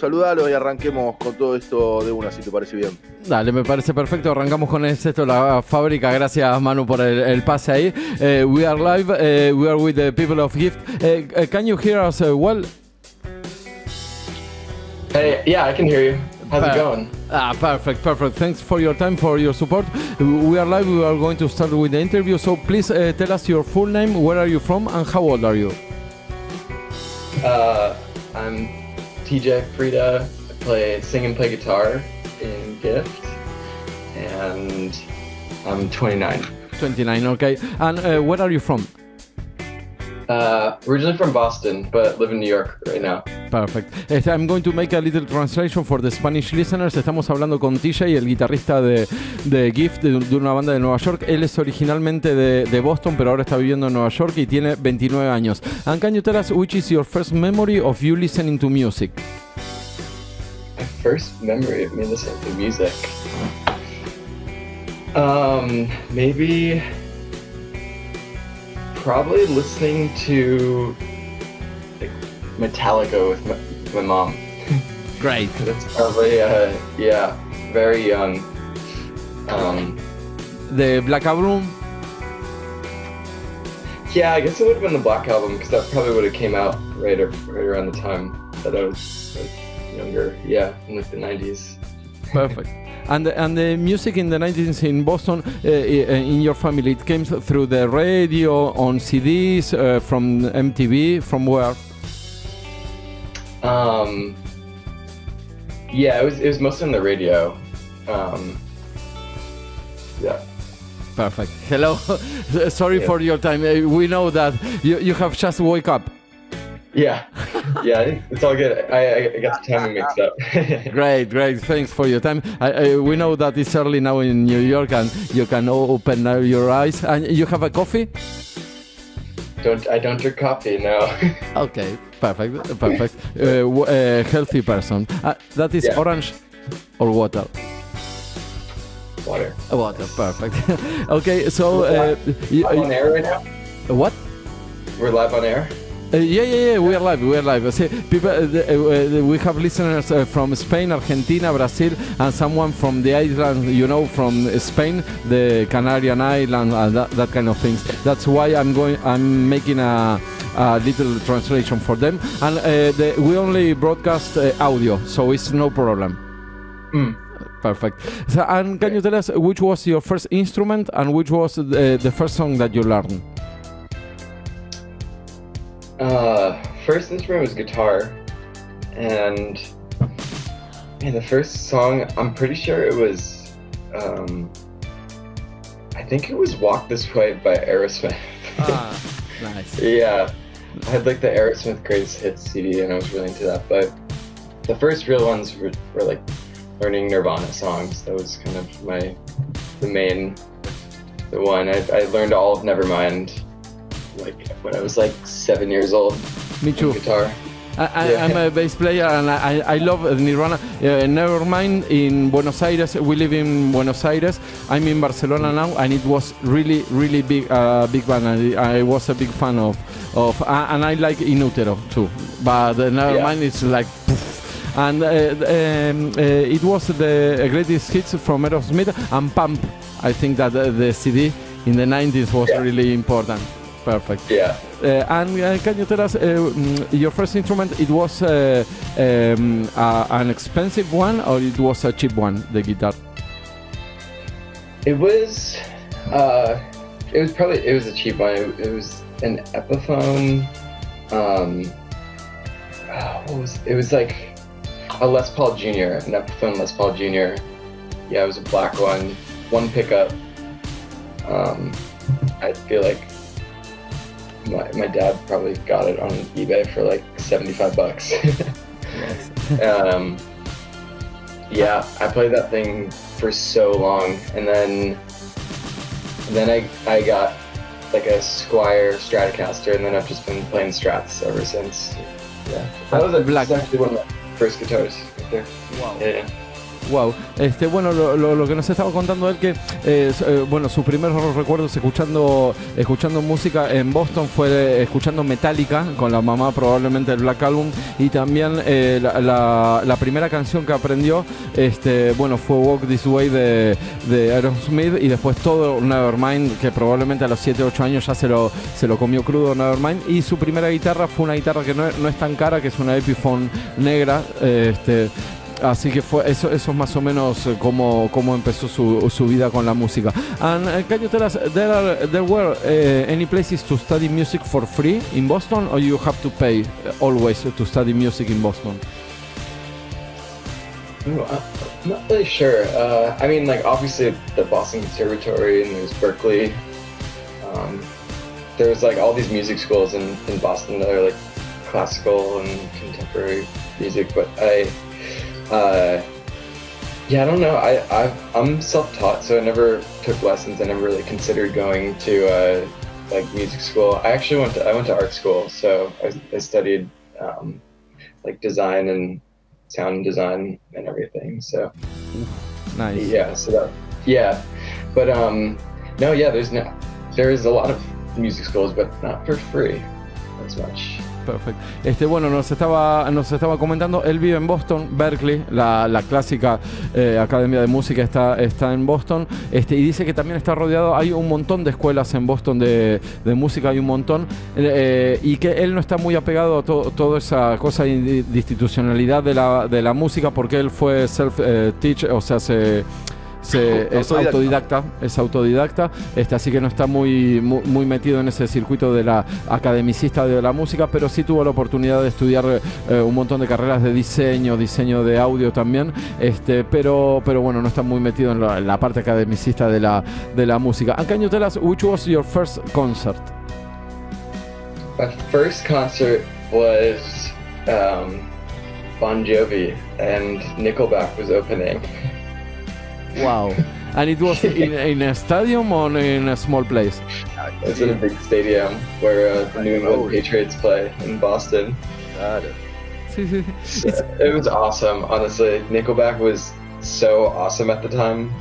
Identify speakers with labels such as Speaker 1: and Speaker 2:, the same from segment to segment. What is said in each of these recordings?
Speaker 1: saludalo y arranquemos con todo esto de una, si te parece bien.
Speaker 2: Dale, me parece perfecto. Arrancamos con esto, la fábrica. Gracias, Manu, por el pase ahí. We are live. We are with the people of Gift. Can you hear us well?
Speaker 3: Hey, yeah, I can hear you. How's it going?
Speaker 2: Perfect. Thanks for your time, for your support. We are live. We are going to start with the interview. So please tell us your full name, where are you from, and how old are you?
Speaker 3: I'm TJ Frida. I sing and play guitar in Gift, and I'm 29.
Speaker 2: 29, okay. And where are you from?
Speaker 3: Originally from Boston, but live in New York right now.
Speaker 2: Perfect. I'm going to make a little translation for the Spanish listeners. Estamos hablando con TJ, el guitarrista de Gift, de una banda de Nueva York. Él es originalmente de Boston, pero ahora está viviendo en Nueva York y tiene 29 años. And can you tell us which is your first memory of you listening to music?
Speaker 3: My first memory of me listening to music? Maybe... Probably listening to like Metallica with my mom.
Speaker 2: Great.
Speaker 3: That's probably very young.
Speaker 2: The Black Album?
Speaker 3: Yeah, I guess it would have been the Black Album because that probably would have came out right around the time that I was younger. Yeah, in like the 90s.
Speaker 2: Perfect. And the music in the 90s in Boston, in your family, it came through the radio, on CDs, from MTV, from where?
Speaker 3: Yeah, it was mostly on the radio. Yeah.
Speaker 2: Perfect. Hello. Sorry for your time. We know that you have just woke up.
Speaker 3: Yeah, it's all good. I got the timing mixed up.
Speaker 2: Great. Thanks for your time. We know that it's early now in New York, and you can open your eyes. And you have a coffee?
Speaker 3: I don't drink coffee, no.
Speaker 2: Okay, perfect. Healthy person. That is orange or water?
Speaker 3: Water,
Speaker 2: perfect. Okay, so...
Speaker 3: live on air right now?
Speaker 2: What?
Speaker 3: We're live on air?
Speaker 2: Yeah, we are live. See, people, we have listeners from Spain, Argentina, Brazil, and someone from the island, from Spain, the Canarian Islands, and that kind of things. That's why I'm making a little translation for them. And we only broadcast audio, so it's no problem. Perfect. So, and can you tell us which was your first instrument and which was the first song that you learned?
Speaker 3: First instrument was guitar, and the first song, I'm pretty sure it was, I think it was Walk This Way by Aerosmith.
Speaker 2: Nice.
Speaker 3: Yeah, I had like the Aerosmith Greatest Hits CD and I was really into that, but the first real ones were like learning Nirvana songs. That was kind of the one. I learned all of Nevermind like when I was like 7 years old.
Speaker 2: Me too.
Speaker 3: Guitar.
Speaker 2: I'm a bass player and I love Nirvana. Nevermind in Buenos Aires. We live in Buenos Aires. I'm in Barcelona now, and it was really big band. And I was a big fan of and I like In Utero too. But Nevermind is like poof. And it was the greatest hits from Aerosmith and Pump. I think that the CD in the 90s was really important. Perfect.
Speaker 3: Yeah.
Speaker 2: And can you tell us your first instrument? It was an expensive one, or it was a cheap one, the guitar?
Speaker 3: It was a cheap one. It was an Epiphone. It was like a Les Paul Jr., an Epiphone Les Paul Jr. Yeah, it was a black one pickup. I feel like my dad probably got it on eBay for like $75. I played that thing for so long, and then I got like a Squier Stratocaster, and then I've just been playing Strats ever since. Yeah, that was actually one of my first guitars right there.
Speaker 2: Wow.
Speaker 3: Yeah.
Speaker 2: Wow. Bueno, lo que nos estaba contando él que bueno, sus primeros recuerdos escuchando música en Boston fue escuchando Metallica con la mamá, probablemente el Black Album, y también la primera canción que aprendió bueno, fue Walk This Way de Aerosmith, y después todo Nevermind, que probablemente a los 7-8 años ya se lo comió crudo Nevermind, y su primera guitarra fue una guitarra que no es tan cara, que es una Epiphone negra. Así que fue eso es más o menos cómo empezó su vida con la música. And can you tell us, there were any places to study music for free in Boston, or you have to pay always to study music in Boston?
Speaker 3: I'm not really sure. I mean, like, obviously the Boston Conservatory, and there's Berkeley. There's like all these music schools in Boston that are like classical and contemporary music, but I don't know. I'm self-taught, so I never took lessons. I never really considered going to like music school. I went to art school, so I studied like design and sound design and everything. So
Speaker 2: nice.
Speaker 3: Yeah. So but no, yeah. There is a lot of music schools, but not for free as much.
Speaker 2: Perfecto. Bueno, nos estaba comentando, él vive en Boston, Berkeley, la clásica academia de música está en Boston, y dice que también está rodeado, hay un montón de escuelas en Boston de música, hay un montón, y que él no está muy apegado a toda esa cosa de institucionalidad de la música, porque él fue self-teach, o sea, es autodidacta, así que no está muy metido en ese circuito de la academicista de la música, pero sí tuvo la oportunidad de estudiar un montón de carreras de diseño de audio también, pero bueno, no está muy metido en la parte academicista de la música. And can you tell us which was your first concert?
Speaker 3: My first concert was Bon Jovi, and Nickelback was opening.
Speaker 2: Wow. And it was in a stadium or in a small place?
Speaker 3: It was in a big stadium where the New England Patriots play in Boston. It was awesome, honestly. Nickelback was so awesome at the time.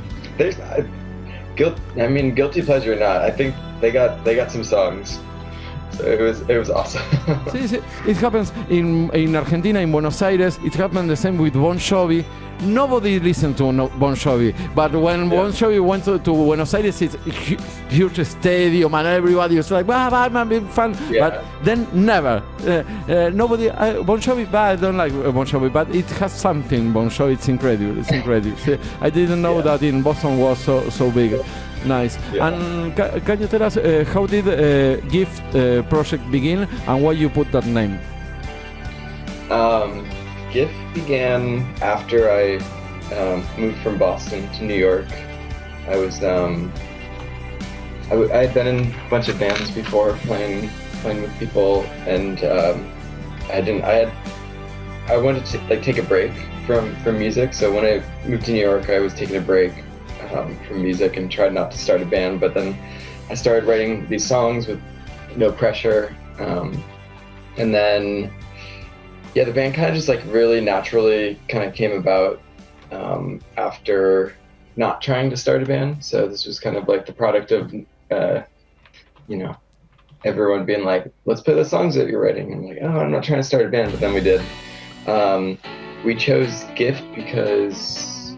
Speaker 3: Guilty pleasure or not, I think they got some songs. So it was awesome.
Speaker 2: It happens in Argentina, in Buenos Aires. It happened the same with Bon Jovi. Nobody listened to Bon Jovi, but when Bon Jovi went to Buenos Aires, it's a huge stadium and everybody was like, I'm a big fan. Yeah. But then never. Nobody, Bon Jovi, but I don't like Bon Jovi, but it has something, Bon Jovi, it's incredible. I didn't know that in Boston was so big. Nice. Yeah. And can you tell us how did GIFT project begin and why you put that name?
Speaker 3: GIFT began after I moved from Boston to New York. I was I had been in a bunch of bands before, playing with people, and I wanted to like take a break from music. So when I moved to New York, I was taking a break from music and tried not to start a band. But then I started writing these songs with no pressure, and then. Yeah, the band kind of just like really naturally kind of came about after not trying to start a band. So this was kind of like the product of, everyone being like, let's play the songs that you're writing. And I'm like, oh, I'm not trying to start a band, but then we did. We chose GIFT because,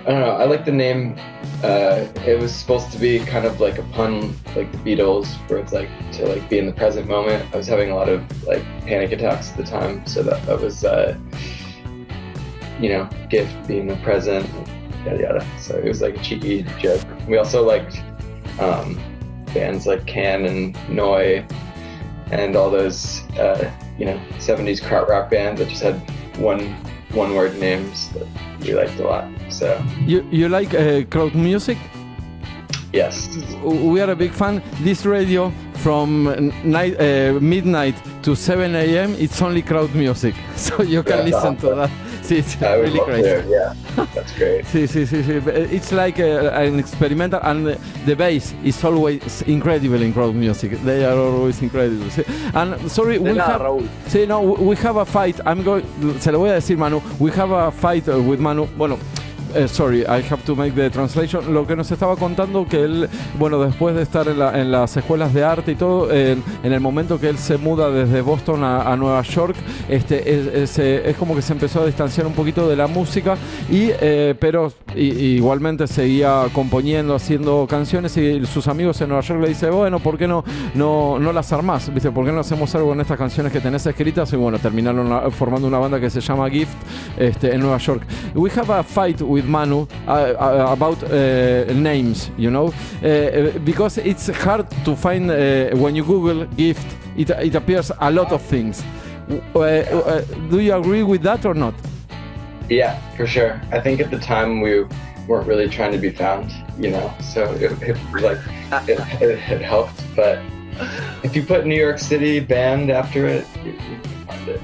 Speaker 3: I don't know, I like the name. It was supposed to be kind of like a pun, like the Beatles, where it's like to like be in the present moment. I was having a lot of like panic attacks at the time, so that was GIFT being the present, yada yada. So it was like a cheeky joke. We also liked bands like Can and Noi and all those 70s krautrock bands that just had one word names that we liked a lot. So
Speaker 2: you like crowd music?
Speaker 3: Yes.
Speaker 2: We are a big fan. This radio from midnight to 7 a.m. it's only crowd music, so you can listen to that. It's
Speaker 3: I would
Speaker 2: really
Speaker 3: love
Speaker 2: crazy.
Speaker 3: to. Yeah, that's great.
Speaker 2: Sí. It's like an experimental, and the bass is always incredible in crowd music. They are always incredible. Sí. And sorry, we have,
Speaker 1: Raúl.
Speaker 2: sí, no, we have a fight. Se lo voy a decir, Manu. We have a fight with Manu. Bueno. Sorry, I have to make the translation. Lo que nos estaba contando que él, bueno, después de estar en las escuelas de arte y todo, en el momento que él se muda desde Boston a Nueva York, es como que se empezó a distanciar un poquito de la música, pero igualmente seguía componiendo, haciendo canciones, y sus amigos en Nueva York le dicen, bueno, ¿por qué no las armás? ¿Viste? ¿Por qué no hacemos algo con estas canciones que tenés escritas? Y bueno, terminaron formando una banda que se llama Gift en Nueva York. We have a fight with Manu about names, you know, because it's hard to find when you Google Gift, it appears a lot of things. Do you agree with that or not?
Speaker 3: Yeah, for sure. I think at the time we weren't really trying to be found, you know, so it helped. But if you put New York City band after it, you can find it.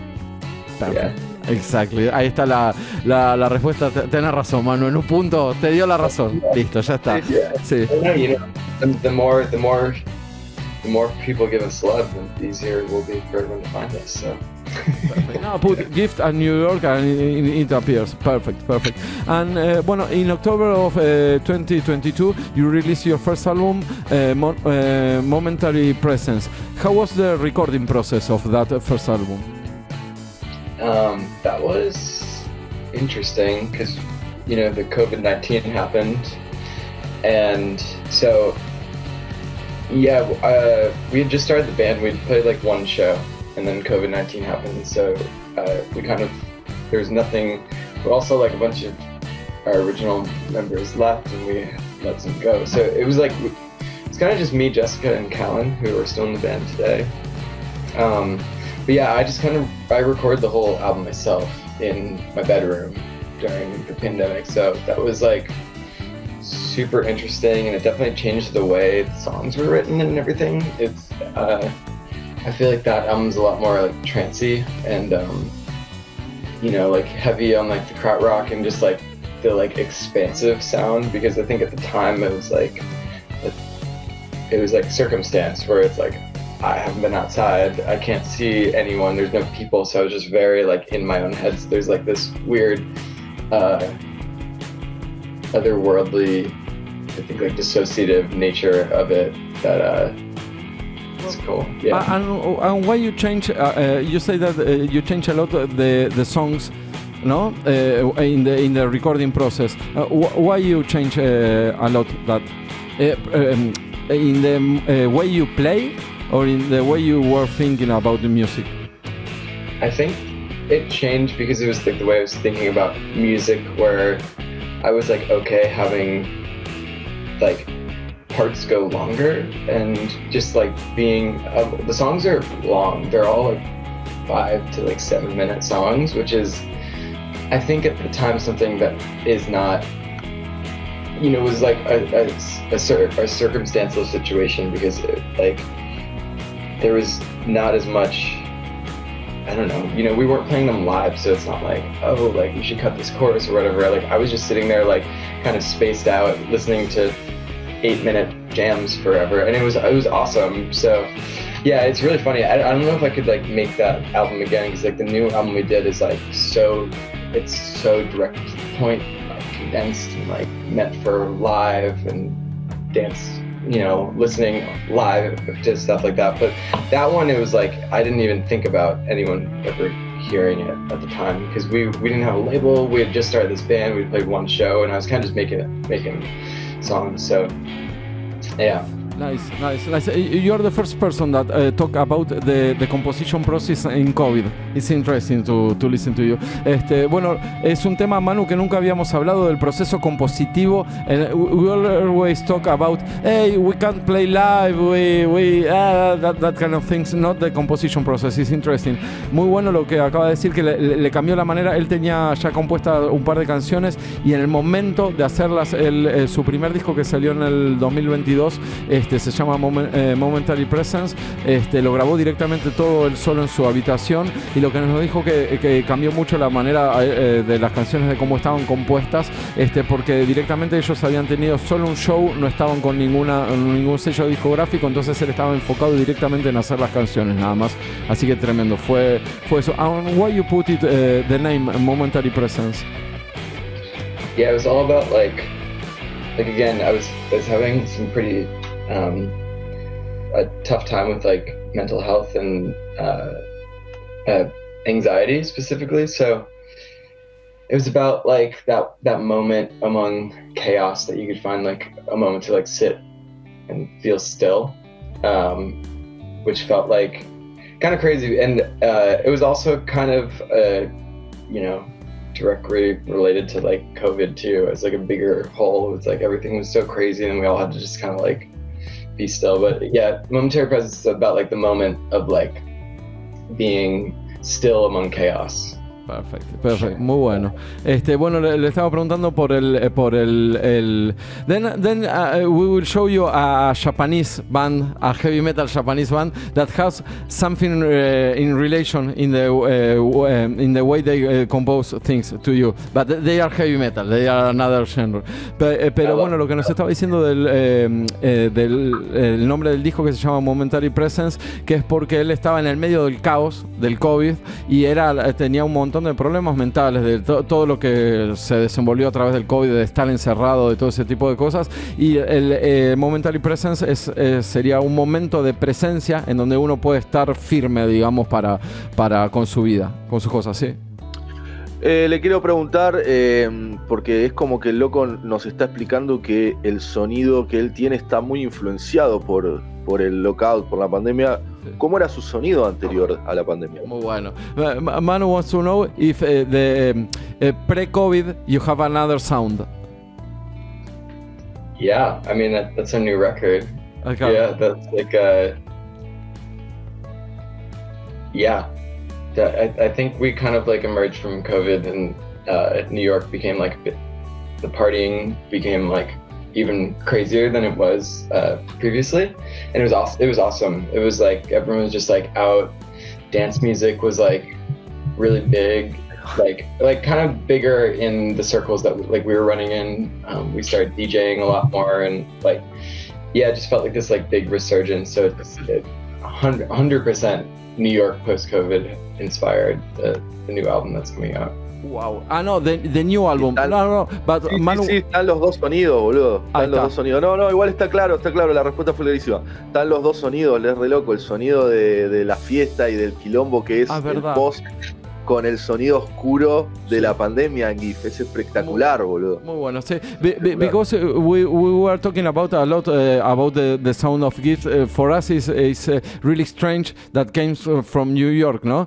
Speaker 2: Perfect.
Speaker 3: Yeah.
Speaker 2: Exactly. Ahí está la respuesta. Tenés razón, Manu. En un punto te dio la razón. Listo, ya está. Sí.
Speaker 3: You know, the more people give us love, the easier it will be for everyone to find us. So.
Speaker 2: No, put Gift at New York and it appears. Perfect. And bueno, in October of 2022, you released your first album, Momentary Presence. How was the recording process of that first album?
Speaker 3: That was interesting because, you know, the COVID-19 happened, and so yeah, we had just started the band. We'd played like one show, and then COVID-19 happened. So we kind of, there was nothing. But also like a bunch of our original members left, and we let some go. So it was like it's kind of just me, Jessica, and Callan, who are still in the band today. But yeah, I recorded the whole album myself in my bedroom during the pandemic. So that was like super interesting, and it definitely changed the way the songs were written and everything. It's I feel like that album's a lot more like trancey and you know, like heavy on like the krautrock and just like the like expansive sound, because I think at the time it was like Circumstance, where it's like I haven't been outside, I can't see anyone, there's no people, so I was just very like in my own head. So there's like this weird otherworldly, I think like dissociative nature of it that it's cool. Yeah.
Speaker 2: And why you change? You say that you change a lot the songs, no? In the recording process. Why you change a lot that? In the way you play, or in the way you were thinking about the music?
Speaker 3: I think it changed because it was like the way I was thinking about music, where I was like okay having like parts go longer and just like being the songs are long. They're all like 5 to like 7 minute songs, which is I think at the time something that is not, you know, was like a circumstantial situation, because like there was not as much, I don't know, you know, we weren't playing them live, so it's not like, oh, like we should cut this chorus or whatever. Like I was just sitting there like kind of spaced out listening to 8-minute jams forever, and it was awesome. So yeah, it's really funny. I don't know if I could like make that album again, because like the new album we did is like it's so direct to the point, like condensed and like meant for live and dance, you know, listening live to stuff like that. But that one, it was like I didn't even think about anyone ever hearing it at the time, because we didn't have a label. We had just started this band. We played one show, and I was kind of just making songs. So yeah.
Speaker 2: Nice. You are the first person that talk about the composition process in COVID. It's interesting to listen to you. Bueno, es un tema, Manu, que nunca habíamos hablado del proceso compositivo. We always talk about, hey, we can't play live, that kind of things, not the composition process. It's interesting. Muy bueno lo que acaba de decir, que le cambió la manera. Él tenía ya compuesta un par de canciones, y en el momento de hacerlas, su primer disco que salió en el 2022, se llama Momentary Presence. Lo grabó directamente todo él solo en su habitación, y lo que nos dijo que cambió mucho la manera de las canciones, de cómo estaban compuestas, porque directamente ellos habían tenido solo un show, no estaban con ningún sello discográfico, entonces él estaba enfocado directamente en hacer las canciones nada más. Así que tremendo, fue eso. Why you put it the name Momentary Presence?
Speaker 3: Yeah, it was all about like again, I was having some pretty a tough time with like mental health and anxiety specifically. So it was about like that moment among chaos that you could find like a moment to like sit and feel still, which felt like kind of crazy. And it was also kind of directly related to like COVID too. It's like a bigger whole. It's like everything was so crazy and we all had to just kind of like be still. But yeah, Momentary Presence is about like the moment of like being still among chaos.
Speaker 2: Perfecto, muy bueno. Bueno, le estaba preguntando por el then we will show you a Japanese band, a heavy metal Japanese band that has something in relation in the way they compose things to you, but they are heavy metal, they are another genre. Pero bueno, lo que nos estaba diciendo del el nombre del disco, que se llama Momentary Presence, que es porque él estaba en el medio del caos del COVID y tenía un montón de problemas mentales, de todo lo que se desenvolvió a través del COVID, de estar encerrado, de todo ese tipo de cosas, y el Momentary Presence sería un momento de presencia en donde uno puede estar firme, digamos, para con su vida, con sus cosas, ¿sí?
Speaker 1: Le quiero preguntar, porque es como que el loco nos está explicando que el sonido que él tiene está muy influenciado por el lockout, por la pandemia. ¿Cómo era su sonido anterior a la pandemia?
Speaker 2: Muy bueno. Manu wants to know if pre-COVID you have another sound.
Speaker 3: Yeah, I mean that's a new record. Okay. Yeah, that's like I think we kind of like emerged from COVID, and New York became like the partying became like even crazier than it was previously, and it was awesome. It was like everyone was just like out. Dance music was like really big, like kind of bigger in the circles that we were running in. We started DJing a lot more, and like it just felt like this like big resurgence. So it's 100% New York post-COVID inspired the new album that's coming out.
Speaker 2: Wow. No, the new album. No, but
Speaker 1: sí, Manu... sí, están los dos sonidos, boludo. Están los dos sonidos. No, igual está claro, la respuesta fue clarísima. Están los dos sonidos, es re loco. El sonido de la fiesta y del quilombo que es el post, con el sonido oscuro de la pandemia en GIF. Es espectacular, boludo.
Speaker 2: Muy bueno, sí. Because we were talking about a lot about the sound of GIF. For us, is really strange that came from New York, no?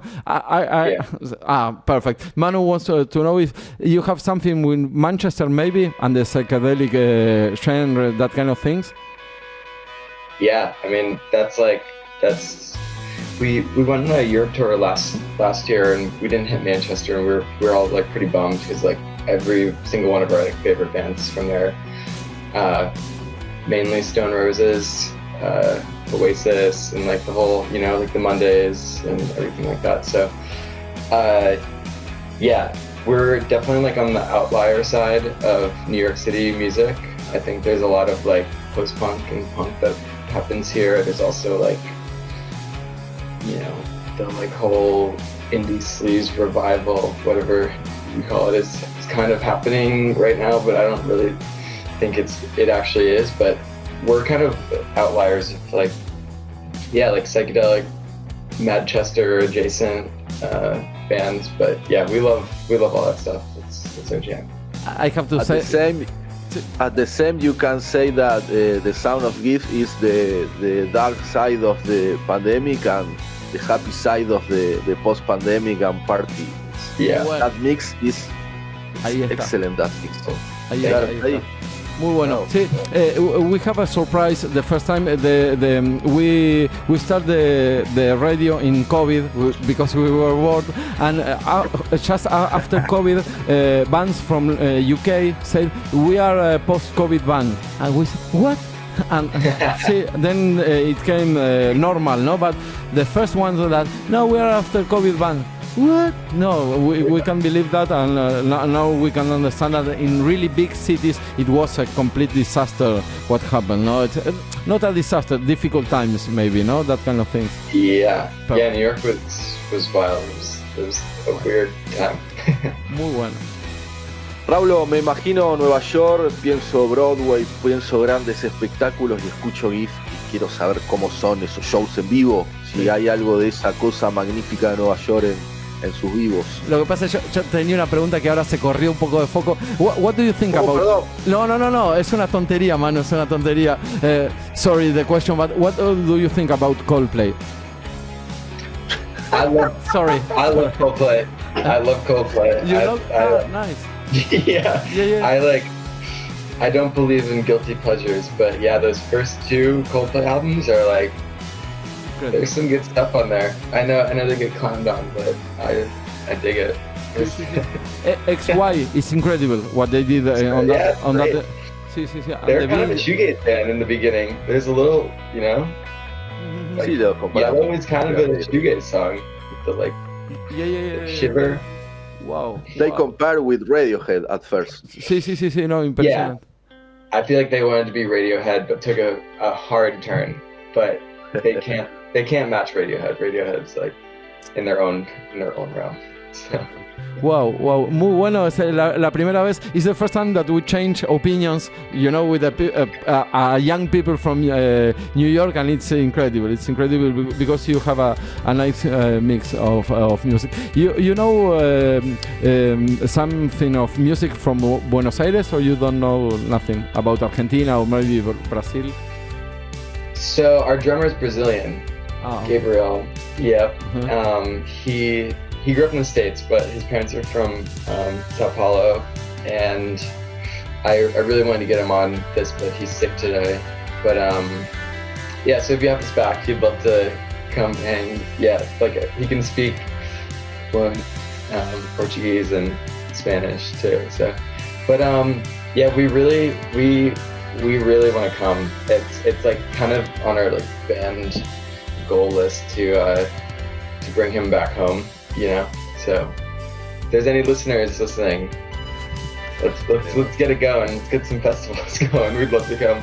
Speaker 2: Perfect. Manu wants to know if you have something with Manchester, maybe, and the psychedelic genre, that kind of things.
Speaker 3: Yeah, I mean that's. We went on a Europe tour last year, and we didn't hit Manchester, and we were all like pretty bummed because like every single one of our like, favorite bands from there, mainly Stone Roses, Oasis, and like the whole like the Mondays and everything like that. So we're definitely like on the outlier side of New York City music. I think there's a lot of like post-punk and punk that happens here. There's also like the like whole indie sleaze revival, whatever you call it, is kind of happening right now, but I don't really think it actually is. But we're kind of outliers of like psychedelic Manchester adjacent bands. But yeah, we love all that stuff. It's our jam.
Speaker 2: I have to say
Speaker 1: at the same you can say that the sound of GIF is the dark side of the pandemic and the happy side of the post-pandemic and party.
Speaker 3: Yeah,
Speaker 1: that mix is excellent. That mix.
Speaker 2: Ahí está. Muy bueno. Sí, we have a surprise. The first time we start the radio in COVID because we were bored, and just after COVID, bands from UK said we are a post-COVID band, and we said what? And see, then it came normal, no? But the first ones that, no, we are after COVID ban. What? No, we can't believe that, and now we can understand that in really big cities it was a complete disaster what happened. No, it's not a disaster, difficult times maybe, no, that kind of thing.
Speaker 3: Yeah, New York was wild. It was a weird time.
Speaker 2: Muy bueno.
Speaker 1: Raulo, me imagino Nueva York, pienso Broadway, pienso grandes espectáculos y escucho GIF y quiero saber cómo son esos shows en vivo, si hay algo de esa cosa magnífica de Nueva York en sus vivos.
Speaker 2: Lo que pasa es que yo tenía una pregunta que ahora se corrió un poco de foco. What do you think about...
Speaker 1: Perdón.
Speaker 2: No, es una tontería, mano, es una tontería. Sorry, the question, but what do you think about Coldplay?
Speaker 3: I love Coldplay.
Speaker 2: Nice.
Speaker 3: Yeah. I don't believe in guilty pleasures, but yeah, those first two Coldplay albums are like, good. There's some good stuff on there. I know they get clowned on, but I dig it.
Speaker 2: XY is incredible what they did on that.
Speaker 3: They're kind of a shoegaze band in the beginning. There's a little, like, Yellow is kind of a shoegaze song. With the shiver.
Speaker 2: Wow.
Speaker 1: They compare with Radiohead at first.
Speaker 2: Sí, no, impresionante.
Speaker 3: Yeah. I feel like they wanted to be Radiohead, but took a hard turn. But they can't match Radiohead. Radiohead's like in their own realm. So.
Speaker 2: Wow, muy bueno. Es la primera vez. It's the first time that we change opinions, with young people from New York, and it's incredible. It's incredible because you have a nice mix of music. You know something of music from Buenos Aires, or you don't know nothing about Argentina or maybe Brazil?
Speaker 3: So our drummer is Brazilian, Gabriel. Yep. Uh-huh. He grew up in the States, but his parents are from Sao Paulo, and I really wanted to get him on this, but he's sick today. But so if you have us back, he'd love to come, and he can speak fluent Portuguese and Spanish too. So, but we really want to come. It's like kind of on our like band goal list to bring him back home. So if there's any listeners listening, let's get it going. Let's get some festivals going. We'd love to come.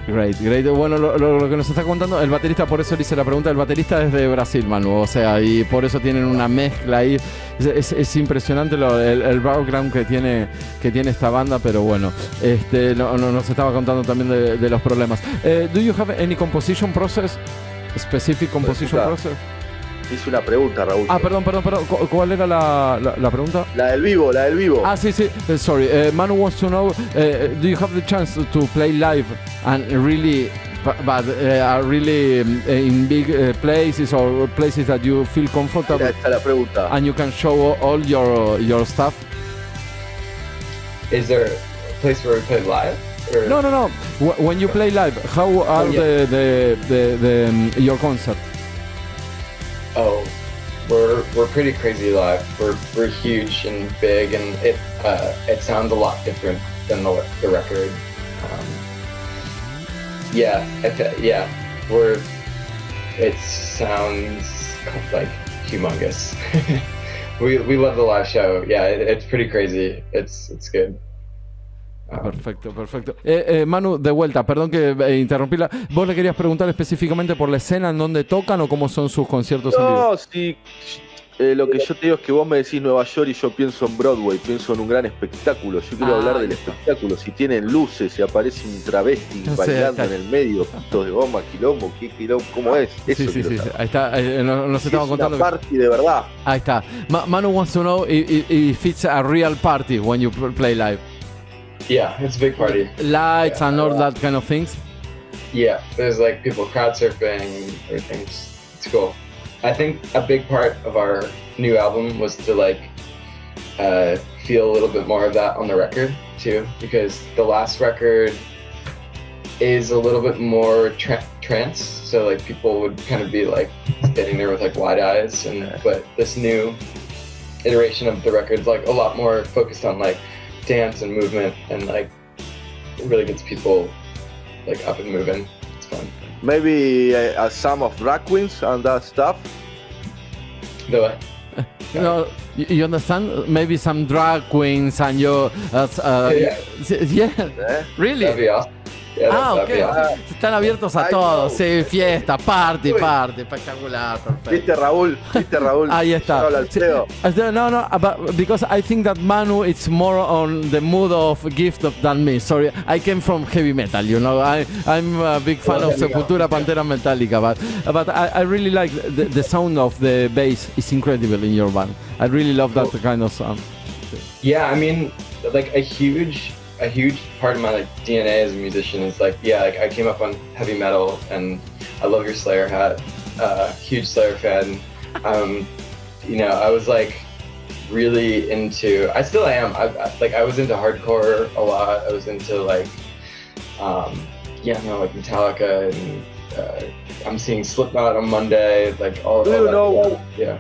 Speaker 2: Great. Bueno, lo que nos está contando el baterista, por eso le hice la pregunta, el baterista es de Brasil, Manu, o sea, y por eso tienen una mezcla ahí. Es impresionante el background que tiene esta banda, pero bueno, nos estaba contando también de los problemas. Do you have any composition process? Specific composition process?
Speaker 1: Hice una pregunta, Raúl.
Speaker 2: Perdón. ¿Cuál era la pregunta?
Speaker 1: La del vivo.
Speaker 2: Sí. Sorry. Manu wants to know, do you have the chance to play live and really, but really in big places or places that you feel comfortable?
Speaker 1: Esta es la pregunta.
Speaker 2: And you can show all your stuff?
Speaker 3: Is there a place where we play live? Or?
Speaker 2: No. When you play live, how are your concerts?
Speaker 3: Oh, we're pretty crazy live. We're huge and big, and it sounds a lot different than the record. It sounds like humongous. we love the live show. Yeah, it's pretty crazy. It's good.
Speaker 2: Perfecto. Manu, de vuelta, perdón que interrumpí. ¿Vos le querías preguntar específicamente por la escena en donde tocan o cómo son sus conciertos en vivo?
Speaker 1: No, sí. Lo que yo te digo es que vos me decís Nueva York y yo pienso en Broadway, pienso en un gran espectáculo. Yo quiero hablar del espectáculo. Si tienen luces, si aparece un travesti bailando en el medio, pitos de goma, quilombo, ¿qué quilombo? ¿Cómo es? Eso
Speaker 2: sí. Ahí está, nos estamos contando.
Speaker 1: Es una party de verdad.
Speaker 2: Ahí está. Manu wants to know if it's a real party when you play live.
Speaker 3: Yeah, it's a big party.
Speaker 2: Lights and all that kind of things.
Speaker 3: Yeah, there's like people crowd surfing, everything. It's cool. I think a big part of our new album was to feel a little bit more of that on the record too, because the last record is a little bit more trance. So like people would kind of be like standing there with like wide eyes, but this new iteration of the record is like a lot more focused on like dance and movement, and like it really gets people like up and moving. It's fun.
Speaker 1: Maybe some of drag queens and that stuff.
Speaker 3: The what?
Speaker 2: You understand? Maybe some drag queens and yeah. Really?
Speaker 3: That'd be awesome. Yeah,
Speaker 2: ok. Están abiertos a todos. Sí, fiesta, party, espectacular, perfecto.
Speaker 1: ¿Viste Raúl?
Speaker 2: Ahí está. No, but because I think that Manu is more on the mood of gift than me. Sorry, I came from heavy metal, you know. I'm a big fan of Sepultura, Pantera, Metallica, but I really like the sound of the bass. It's incredible in your band. I really love that kind of sound.
Speaker 3: Yeah, I mean, like a huge part of my like DNA as a musician is like, I came up on heavy metal, and I love your Slayer hat. Huge Slayer fan. I was like really into. I still am. I was into hardcore a lot. I was into like, like Metallica, and I'm seeing Slipknot on Monday. Like all.
Speaker 1: Do
Speaker 3: all
Speaker 1: you
Speaker 3: that,
Speaker 1: know?
Speaker 3: Yeah.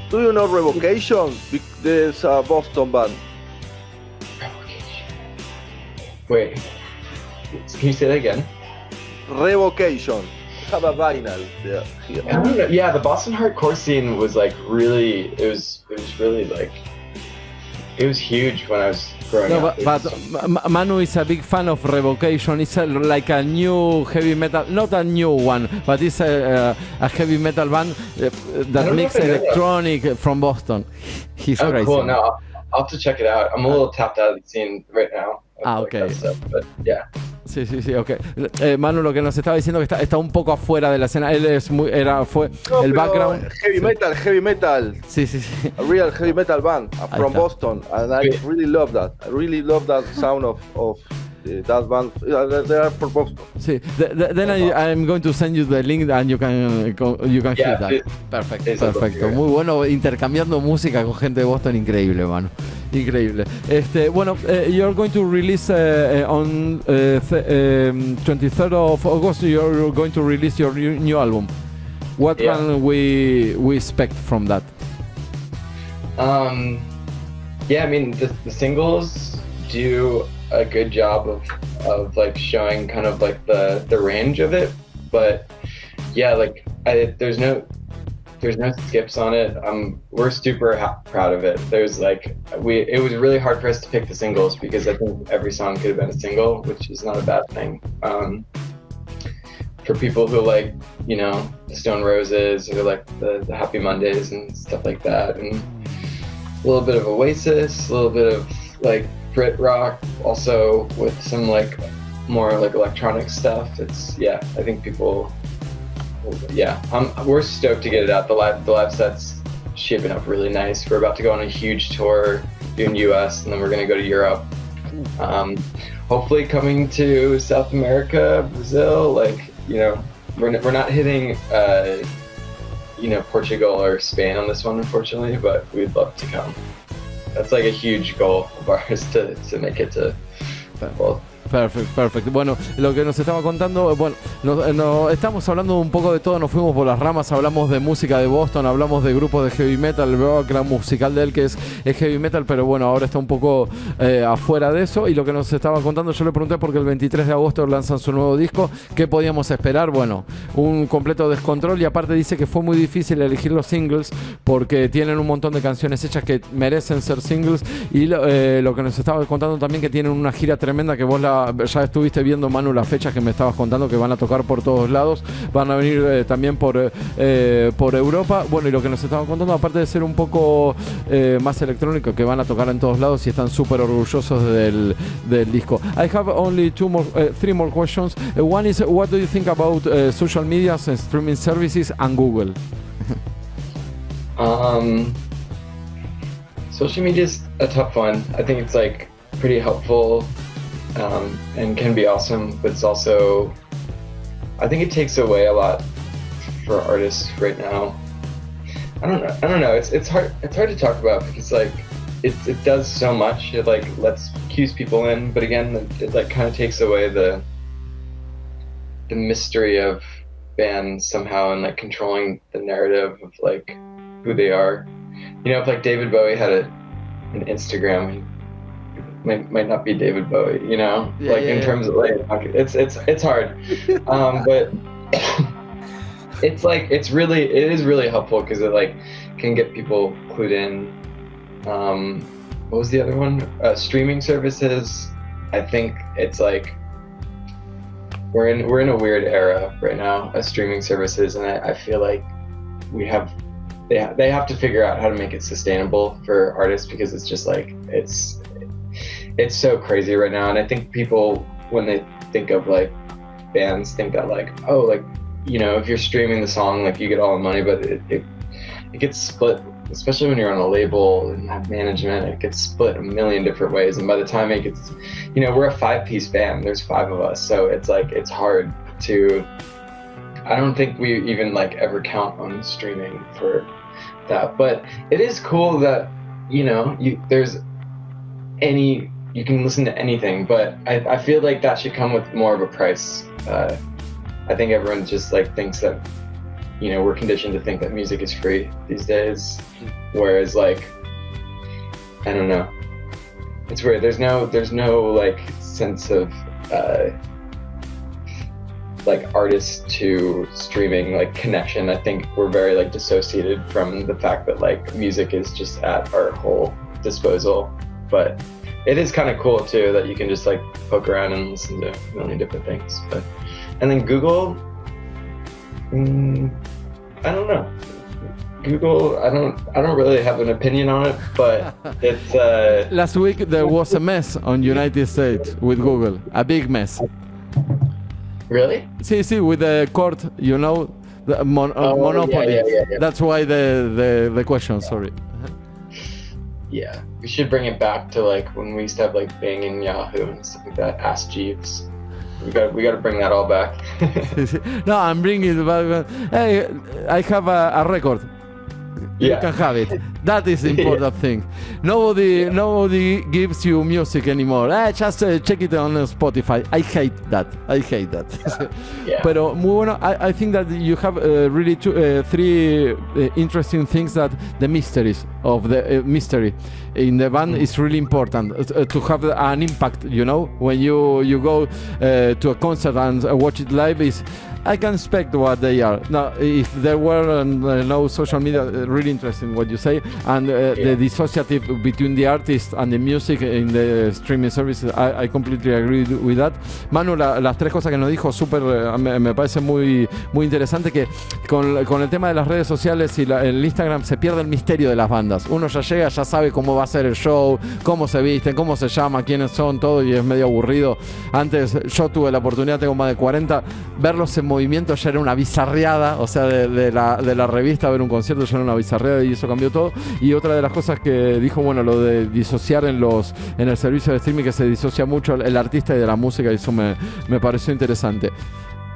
Speaker 1: Do you know Revocation? This Boston band.
Speaker 3: Wait, can you say that again?
Speaker 1: Revocation. I have a vinyl there.
Speaker 3: I don't know. Yeah, the Boston hardcore scene was like really. It was really like. It was huge when I was growing up.
Speaker 2: But Manu is a big fan of Revocation. It's like a new heavy metal, not a new one, but it's a heavy metal band that makes electronic from Boston. He's crazy.
Speaker 3: Cool. No, I'll have to check it out. I'm a little tapped out of the scene right now.
Speaker 2: Ok.
Speaker 3: But yeah.
Speaker 2: Sí, ok. Manu, lo que nos estaba diciendo que está un poco afuera de la escena. Él fue el background.
Speaker 1: Heavy metal.
Speaker 2: Sí.
Speaker 1: A real heavy metal band from Boston, and I really love that. I really love that sound of that band. They are from Boston.
Speaker 2: Sí. Then I'm going to send you the link and you can hear that. Perfecto. Muy bueno, intercambiando música con gente de Boston, increíble, Manu. Increíble. Bueno, you're going to release on 23rd of August. You're going to release your new album. What can we expect from that?
Speaker 3: I mean the singles do a good job of like showing kind of like the range of it, but there's no skips on it. We're super proud of it. It was really hard for us to pick the singles because I think every song could have been a single, which is not a bad thing. For people who like, the Stone Roses or like the Happy Mondays and stuff like that, and a little bit of Oasis, a little bit of like Brit rock, also with some like more like electronic stuff. I think people. We're stoked to get it out. The live set's shaping up really nice. We're about to go on a huge tour in US, and then we're gonna go to Europe. Hopefully coming to South America, Brazil. We're not hitting Portugal or Spain on this one, unfortunately, but we'd love to come. That's like a huge goal of ours to make it to both.
Speaker 2: Perfecto. Bueno, lo que nos estaba contando, estamos hablando un poco de todo, nos fuimos por las ramas, hablamos de música de Boston, hablamos de grupos de heavy metal, el background musical de él que es heavy metal, pero bueno, ahora está un poco afuera de eso, y lo que nos estaba contando, yo le pregunté porque el 23 de agosto lanzan su nuevo disco, ¿qué podíamos esperar? Bueno, un completo descontrol, y aparte dice que fue muy difícil elegir los singles porque tienen un montón de canciones hechas que merecen ser singles, y lo que nos estaba contando también que tienen una gira tremenda que vos ya estuviste viendo, Manu, las fechas que me estabas contando, que van a tocar por todos lados, van a venir también por Europa. Bueno, y lo que nos estaban contando, aparte de ser un poco más electrónico, que van a tocar en todos lados y están súper orgullosos del disco. I have only three more questions. One is, what do you think about social media and streaming services and Google?
Speaker 3: Social media is a tough one. I think it's like pretty helpful. And can be awesome, but it's also, I think it takes away a lot for artists right now. I don't know. It's hard to talk about because like it does so much. It like cues people in, but again, it like kind of takes away the mystery of bands somehow, and like controlling the narrative of like who they are. If like David Bowie had an Instagram, might not be David Bowie, you know, in terms of like, it's hard, but it is really helpful because it like can get people clued in. What was the other one? Streaming services. I think it's like we're in a weird era right now of streaming services, and I feel like they have to figure out how to make it sustainable for artists, because it's just like it's so crazy right now. And I think people, when they think of like bands, think that like, oh, like, you know, if you're streaming the song, like you get all the money, but it gets split, especially when you're on a label and have management. It gets split a million different ways, and by the time it gets, you know, we're a 5-piece band, there's 5 of us, so it's like it's hard to, I don't think we even like ever count on streaming for that. But it is cool that, you know, you can listen to anything, but I feel like that should come with more of a price. I think everyone just like thinks that, you know, we're conditioned to think that music is free these days, whereas like, I don't know, it's weird. There's no like sense of like artist to streaming like connection. I think we're very like dissociated from the fact that like music is just at our whole disposal. But it is kind of cool too that you can just like poke around and listen to a million different things. But and then Google, I don't know. Google, I don't really have an opinion on it, but it's
Speaker 2: last week there was a mess on United States with Google, a big mess.
Speaker 3: Really?
Speaker 2: See, with the court, you know, the monopoly. Yeah. That's why the question. Sorry.
Speaker 3: Yeah, we should bring it back to like when we used to have like Bing and Yahoo and stuff like that. Ask Jeeves. We got to bring that all back.
Speaker 2: No, I'm bringing it back. Hey, I have a record. You can have it. That is the important thing. Nobody gives you music anymore. Just check it on Spotify. I hate that.
Speaker 3: Yeah.
Speaker 2: Pero muy bueno. I think that you have really 3 interesting things, that the mysteries of the mystery in the band is really important to have an impact. You know, when you go to a concert and watch it live, I can expect what they are. Now, if there were no social media, really interesting what you say, and the dissociative between the artist and the music in the streaming services, I completely agree with that. Manu, las 3 cosas que nos dijo, súper, me parece muy, muy interesante, que con el tema de las redes sociales y el Instagram se pierde el misterio de las bandas. Uno ya llega, ya sabe cómo va a ser el show, cómo se visten, cómo se llama, quiénes son, todo, y es medio aburrido. Antes yo tuve la oportunidad, tengo más de 40, verlos en movimiento ya era una bizarreada, o sea, de la revista, ver un concierto ya era una bizarreada, y eso cambió todo. Y otra de las cosas que dijo, bueno, lo de disociar en el servicio de streaming, que se disocia mucho el artista y de la música, y eso me pareció interesante.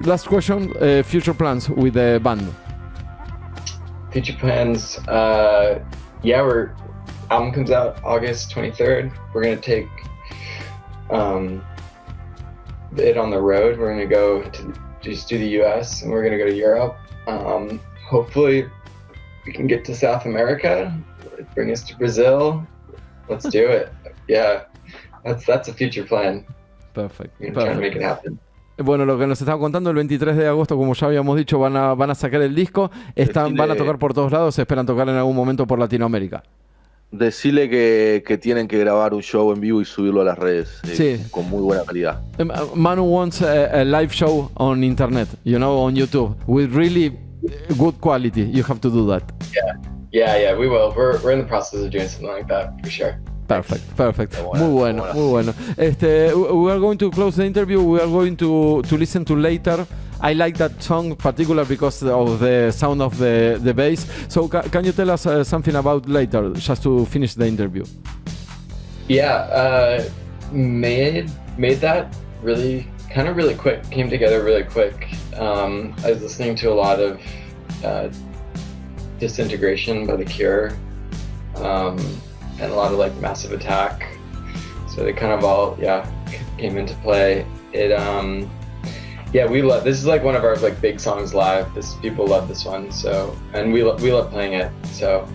Speaker 2: Last question, future plans with the band.
Speaker 3: Future plans, our album comes out August 23rd. We're going to take it on the road. We're going to go to just do the US, and we're going to go to Europe. Hopefully we can get to South America, bring us to Brazil. Let's do it. Yeah, that's a future plan.
Speaker 2: Perfect.
Speaker 3: Trying to make it happen.
Speaker 2: Bueno, lo que nos estaban contando, el 23 de agosto, como ya habíamos dicho, van a sacar el disco, van a tocar por todos lados, esperan tocar en algún momento por Latinoamérica.
Speaker 1: Decirle que tienen que grabar un show en vivo y subirlo a las redes con muy buena calidad.
Speaker 2: Manu wants a live show on internet, you know, on YouTube, with really good quality. You have to do that.
Speaker 3: Yeah, we will. We're in the process of doing something like that, for sure.
Speaker 2: Perfect. Muy bueno. We are going to close the interview. We are going to listen to Later. I like that song in particular because of the sound of the bass. So can you tell us something about Later, just to finish the interview?
Speaker 3: Yeah, made that really quick. Came together really quick. I was listening to a lot of Disintegration by The Cure, and a lot of like Massive Attack. So they kind of all came into play. We love this. Is like one of our like big songs live. People love this one. So, and we love playing it. So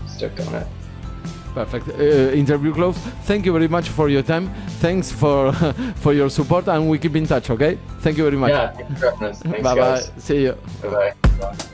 Speaker 3: stoked on it.
Speaker 2: Perfect. Interview closed. Thank you very much for your time. Thanks for your support, and we keep in touch, okay? Thank you very much.
Speaker 3: Yeah, thanks for having us. Thanks,
Speaker 2: bye
Speaker 3: guys.
Speaker 2: bye. See you.
Speaker 3: Bye bye.